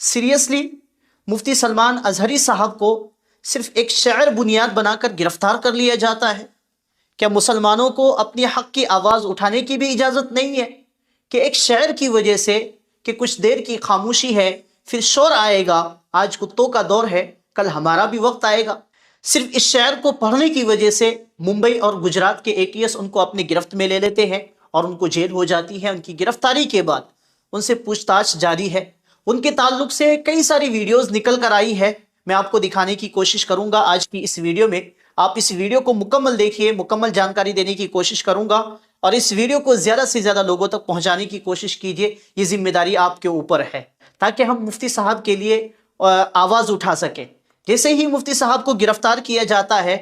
Seriously मुफ्ती सलमान अजहरी साहब को सिर्फ एक शायर बुनियाद बनाकर गिरफ्तार कर लिया जाता है? क्या मुसलमानों को अपनी हक की आवाज़ उठाने की भी इजाज़त नहीं है कि एक शायर की वजह से कि कुछ देर की खामोशी है फिर शोर आएगा, आज कुत्तों का दौर है कल हमारा भी वक्त आएगा। सिर्फ इस शायर को पढ़ने की वजह से मुंबई और गुजरात के एटीएस उनको अपनी गिरफ्त में ले लेते हैं और उनको जेल हो जाती है। उनकी गिरफ्तारी के बाद उनसे पूछताछ जारी है। उनके ताल्लुक से कई सारी वीडियोस निकल कर आई है, मैं आपको दिखाने की कोशिश करूंगा आज की इस वीडियो में। आप इस वीडियो को मुकम्मल देखिए, मुकम्मल जानकारी देने की कोशिश करूंगा और इस वीडियो को ज़्यादा से ज़्यादा लोगों तक पहुंचाने की कोशिश कीजिए। ये जिम्मेदारी आपके ऊपर है ताकि हम मुफ्ती साहब के लिए आवाज़ उठा सकें। जैसे ही मुफ्ती साहब को गिरफ्तार किया जाता है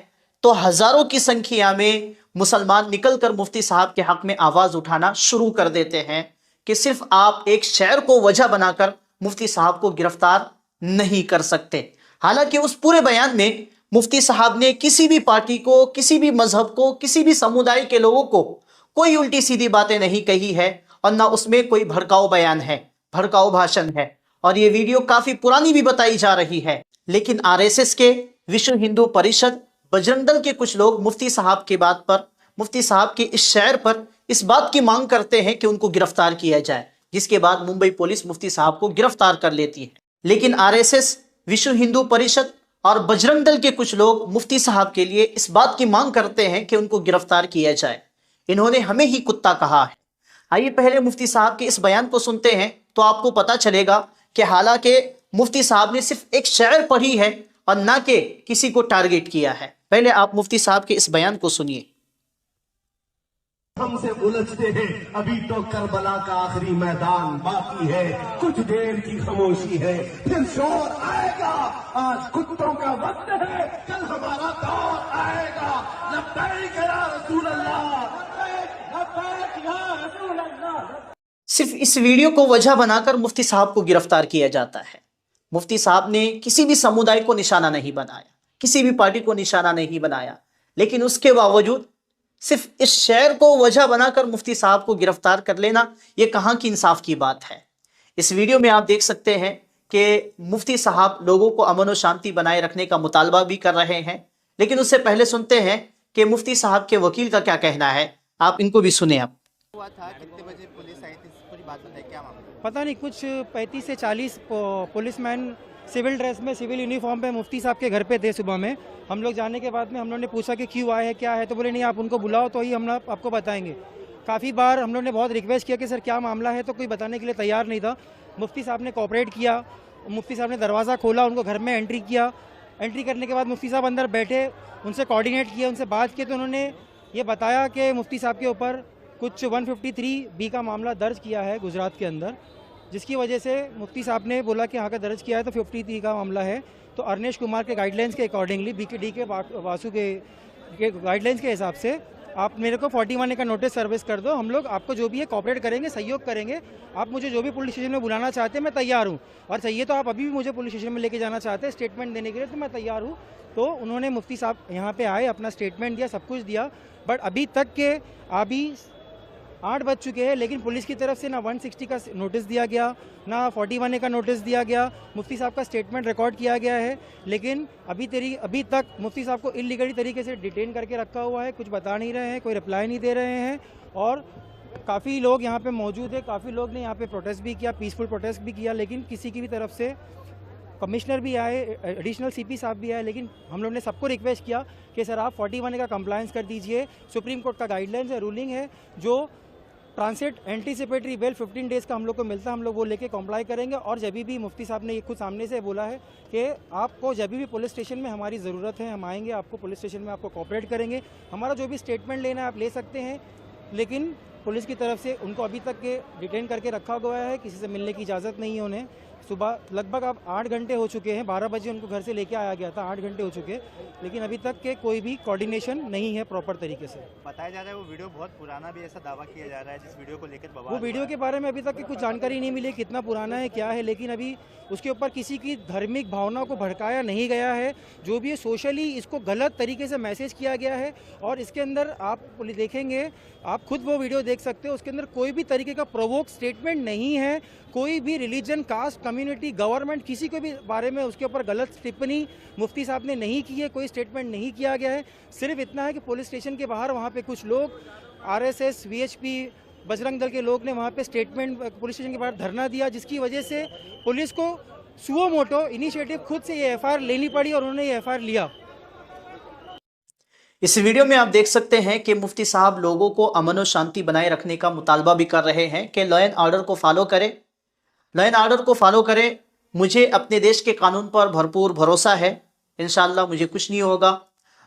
तो हज़ारों की संख्या में मुसलमान निकल कर मुफ्ती साहब के हक में आवाज़ उठाना शुरू कर देते हैं कि सिर्फ आप एक शायर को वजह बनाकर मुफ्ती साहब को गिरफ्तार नहीं कर सकते। हालांकि उस पूरे बयान में मुफ्ती साहब ने किसी भी पार्टी को, किसी भी मजहब को, किसी भी समुदाय के लोगों को कोई उल्टी सीधी बातें नहीं कही है और ना उसमें कोई भड़काऊ बयान है, भड़काऊ भाषण है। और ये वीडियो काफ़ी पुरानी भी बताई जा रही है, लेकिन आरएसएस के, विश्व हिंदू परिषद, बजरंग दल के कुछ लोग मुफ्ती साहब की बात पर, मुफ्ती साहब के इस शायर पर इस बात की मांग करते हैं कि उनको गिरफ्तार किया जाए, जिसके बाद मुंबई पुलिस मुफ्ती साहब को गिरफ्तार कर लेती है। लेकिन आरएसएस, विश्व हिंदू परिषद और बजरंग दल के कुछ लोग मुफ्ती साहब के लिए इस बात की मांग करते हैं कि उनको गिरफ्तार किया जाए। इन्होंने हमें ही कुत्ता कहा है। आइए पहले मुफ्ती साहब के इस बयान को सुनते हैं तो आपको पता चलेगा कि हालांकि मुफ्ती साहब ने सिर्फ एक शायर पढ़ी है और ना कि किसी को टारगेट किया है। पहले आप मुफ्ती साहब के इस बयान को सुनिए। हमसे उलझते हैं, अभी तो करबला का आखिरी मैदान बाकी है, कुछ देर की खामोशी है फिर शोर आएगा, आज कुत्तों का वक्त है कल हमारा दौर आएगा। लब्बैक या रसूल अल्लाह, लब्बैक या रसूल अल्लाह। सिर्फ इस वीडियो को वजह बनाकर मुफ्ती साहब को गिरफ्तार किया जाता है। मुफ्ती साहब ने किसी भी समुदाय को निशाना नहीं बनाया, किसी भी पार्टी को निशाना नहीं बनाया, लेकिन उसके बावजूद सिर्फ इस शेर को वजह बनाकर मुफ्ती साहब को गिरफ्तार कर लेना, ये कहाँ की इंसाफ की बात है। इस वीडियो में आप देख सकते हैं कि मुफ्ती साहब लोगों को अमन और शांति बनाए रखने का मुतालबा भी कर रहे हैं, लेकिन उससे पहले सुनते हैं कि मुफ्ती साहब के वकील का क्या कहना है। आप इनको भी सुने। आप हुआ था, कितने बजे पुलिस आई थी, पूरी बात बताइए, क्या मामला? पता नहीं, कुछ 35 से 40 पुलिसमैन सिविल ड्रेस में, सिविल यूनिफॉर्म पे मुफ्ती साहब के घर पे थे सुबह में। हम लोग जाने के बाद में हम लोग ने पूछा कि क्यों आए हैं, क्या है, तो बोले नहीं आप उनको बुलाओ तो ही हम लोग आपको बताएंगे। काफ़ी बार हम लोग ने बहुत रिक्वेस्ट किया कि सर क्या मामला है, तो कोई बताने के लिए तैयार नहीं था। मुफ्ती साहब ने कोऑपरेट किया, मुफ्ती साहब ने दरवाज़ा खोला, उनको घर में एंट्री किया। एंट्री करने के बाद मुफ्ती साहब अंदर बैठे, उनसे कोऑर्डिनेट किया, उनसे बात की, तो उन्होंने ये बताया कि मुफ्ती साहब के ऊपर कुछ 153B का मामला दर्ज किया है गुजरात के अंदर, जिसकी वजह से मुफ्ती साहब ने बोला कि हाँ का दर्ज किया है तो 53 का मामला है। तो अरनेश कुमार के गाइडलाइंस के अकॉर्डिंगली, BKD के वासु के गाइडलाइंस के हिसाब से आप मेरे को 41A का नोटिस सर्विस कर दो, हम लोग आपको जो भी है कोऑपरेट करेंगे, सहयोग करेंगे। आप मुझे जो भी पुलिस स्टेशन में बुलाना चाहते हैं मैं तैयार हूँ, और चाहिए तो आप अभी भी मुझे पुलिस स्टेशन में लेके जाना चाहते हैं स्टेटमेंट देने के लिए, तो मैं तैयार हूँ। तो उन्होंने मुफ्ती साहब यहाँ पे आए, अपना स्टेटमेंट दिया, सब कुछ दिया। बट अभी तक के अभी 8 बज चुके हैं, लेकिन पुलिस की तरफ से ना 160 का नोटिस दिया गया, ना 41A का नोटिस दिया गया। मुफ्ती साहब का स्टेटमेंट रिकॉर्ड किया गया है, लेकिन अभी तक मुफ्ती साहब को इलीगली तरीके से डिटेन करके रखा हुआ है। कुछ बता नहीं रहे हैं, कोई रिप्लाई नहीं दे रहे हैं। और काफ़ी लोग यहाँ पे मौजूद है, काफ़ी लोग ने यहाँ पे प्रोटेस्ट भी किया, पीसफुल प्रोटेस्ट भी किया, लेकिन किसी की भी तरफ से, कमिश्नर भी आए, एडिशनल CP साहब भी आए, लेकिन हम लोग ने सबको रिक्वेस्ट किया कि सर आप 41A का कंप्लायंस कर दीजिए। सुप्रीम कोर्ट का गाइडलाइंस है, रूलिंग है, जो ट्रांसिट एंटीसिपेटरी बेल 15 डेज़ का हम लोग को मिलता है, हम लोग वो लेके कॉम्प्लाई करेंगे। और जब भी मुफ्ती साहब ने ये खुद सामने से बोला है कि आपको जब भी पुलिस स्टेशन में हमारी ज़रूरत है हम आएंगे, आपको पुलिस स्टेशन में आपको कोऑपरेट करेंगे, हमारा जो भी स्टेटमेंट लेना है आप ले सकते हैं। लेकिन पुलिस की तरफ से उनको अभी तक के डिटेन करके रखा गया है, किसी से मिलने की इजाज़त नहीं है उन्हें। सुबह लगभग अब 8 घंटे हो चुके हैं, 12 बजे उनको घर से लेके आया गया था, 8 घंटे हो चुके, लेकिन अभी तक के कोई भी कोऑर्डिनेशन नहीं है प्रॉपर तरीके से। बताया जा रहा है वो वीडियो बहुत पुराना भी, ऐसा दावा किया जा रहा है, जिस वीडियो को लेकर बवाल। वो वीडियो के बारे में अभी तक की कुछ जानकारी नहीं मिली, कितना पुराना है, क्या है, लेकिन अभी उसके ऊपर किसी की धार्मिक भावना को भड़काया नहीं गया है। जो भी सोशली इसको गलत तरीके से मैसेज किया गया है, और इसके अंदर आप देखेंगे आप खुद वो वीडियो देख सकते हो, उसके अंदर कोई भी तरीके का प्रोवोक स्टेटमेंट नहीं है। कोई भी रिलीजन, कास्ट, कम्युनिटी, गवर्नमेंट, किसी के भी बारे में उसके ऊपर गलत टिप्पणी मुफ्ती साहब ने नहीं की है, कोई स्टेटमेंट नहीं किया गया है। सिर्फ इतना है कि पुलिस स्टेशन के बाहर वहाँ पे कुछ लोग RSS, VHP, बजरंग दल के लोग ने वहाँ पे स्टेटमेंट पुलिस स्टेशन के बाहर धरना दिया, जिसकी वजह से पुलिस को सुओ मोटो इनिशिएटिव खुद से ये FIR लेनी पड़ी और उन्होंने ये FIR लिया। इस वीडियो में आप देख सकते हैं कि मुफ्ती साहब लोगों को अमन और शांति बनाए रखने का मुतालबा भी कर रहे हैं कि लॉ एंड ऑर्डर को फॉलो करें, लॉ एंड ऑर्डर को फॉलो करें। मुझे अपने देश के कानून पर भरपूर भरोसा है, इंशाअल्लाह मुझे कुछ नहीं होगा।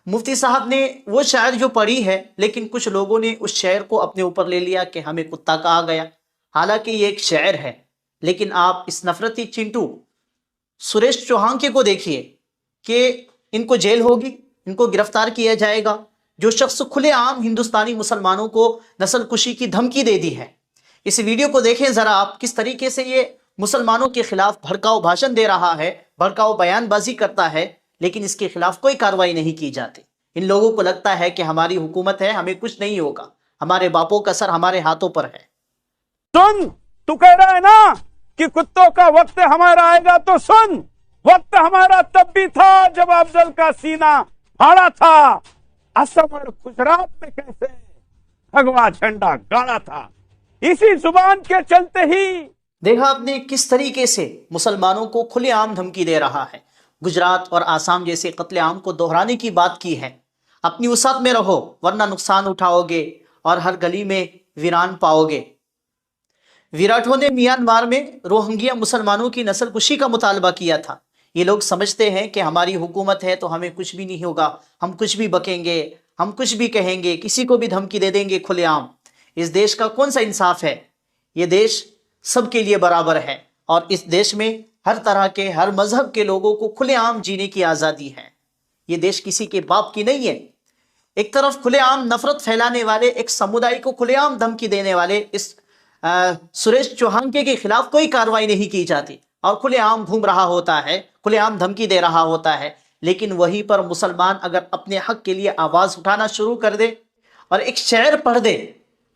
मुफ्ती साहब ने वो शायर जो पढ़ी है, लेकिन कुछ लोगों ने उस शायर को अपने ऊपर ले लिया कि हमें कुत्ता कहा गया। हालांकि ये एक शायर है, लेकिन आप इस नफरती चिंटू सुरेश चौहान को देखिए कि इनको जेल होगी, इनको गिरफ्तार किया जाएगा। जो शख्स खुलेआम हिंदुस्तानी मुसलमानों को नस्लकुशी की धमकी दे दी है। इस वीडियो को देखें जरा आप, किस तरीके से ये मुसलमानों के खिलाफ भड़काऊ भाषण दे रहा है, भड़काऊ बयानबाजी करता है, लेकिन इसके खिलाफ कोई कार्रवाई नहीं की जाती। इन लोगों को लगता है कि हमारी हुकूमत है, हमें कुछ नहीं होगा, हमारे बापों का सर हमारे हाथों पर है। सुन, तू कह रहा है ना कि कुत्तों का वक्त हमारा आएगा, तो सुन, वक्त हमारा तब भी था जब अफजल का सीना फाड़ा था, असम और गुजरात में कैसे भगवा झंडा गाड़ा था। इसी जुबान के चलते ही देखा आपने किस तरीके से मुसलमानों को खुलेआम धमकी दे रहा है। गुजरात और आसाम जैसे कत्लेआम को दोहराने की बात की है। अपनी वसात में रहो वरना नुकसान उठाओगे और हर गली में वीरान पाओगे। विराटों ने म्यांमार में रोहिंग्या मुसलमानों की नस्लकुशी का मुतालबा किया था। ये लोग समझते हैं कि हमारी हुकूमत है तो हमें कुछ भी नहीं होगा, हम कुछ भी बकेंगे, हम कुछ भी कहेंगे, किसी को भी धमकी दे देंगे खुलेआम। इस देश का कौन सा इंसाफ है? ये देश सबके लिए बराबर है और इस देश में हर तरह के, हर मजहब के लोगों को खुलेआम जीने की आज़ादी है। ये देश किसी के बाप की नहीं है। एक तरफ खुलेआम नफरत फैलाने वाले, एक समुदाय को खुलेआम धमकी देने वाले इस सुरेश चौहान के खिलाफ कोई कार्रवाई नहीं की जाती और खुलेआम घूम रहा होता है, खुलेआम धमकी दे रहा होता है। लेकिन वहीं पर मुसलमान अगर अपने हक के लिए आवाज़ उठाना शुरू कर दे और एक शायर पढ़ दे,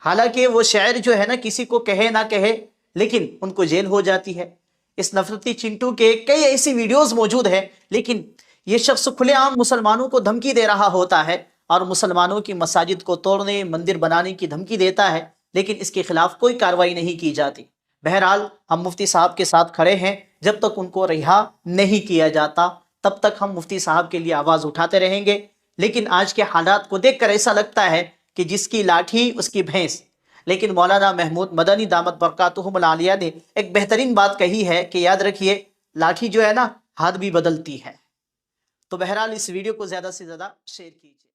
हालांकि वो शायर जो है ना किसी को कहे ना कहे, लेकिन उनको जेल हो जाती है। इस नफरती चिंटू के कई ऐसी वीडियोस मौजूद हैं, लेकिन ये शख्स खुलेआम मुसलमानों को धमकी दे रहा होता है और मुसलमानों की मसाजिद को तोड़ने, मंदिर बनाने की धमकी देता है, लेकिन इसके खिलाफ कोई कार्रवाई नहीं की जाती। बहरहाल हम मुफ्ती साहब के साथ खड़े हैं। जब तक उनको रिहा नहीं किया जाता तब तक हम मुफ्ती साहब के लिए आवाज़ उठाते रहेंगे। लेकिन आज के हालात को देखकर ऐसा लगता है कि जिसकी लाठी उसकी भैंस। लेकिन मौलाना महमूद मदनी दामत बरकातुहुमुल आलिया ने एक बेहतरीन बात कही है कि याद रखिए, लाठी जो है ना हाथ भी बदलती है। तो बहरहाल इस वीडियो को ज़्यादा से ज़्यादा शेयर कीजिए।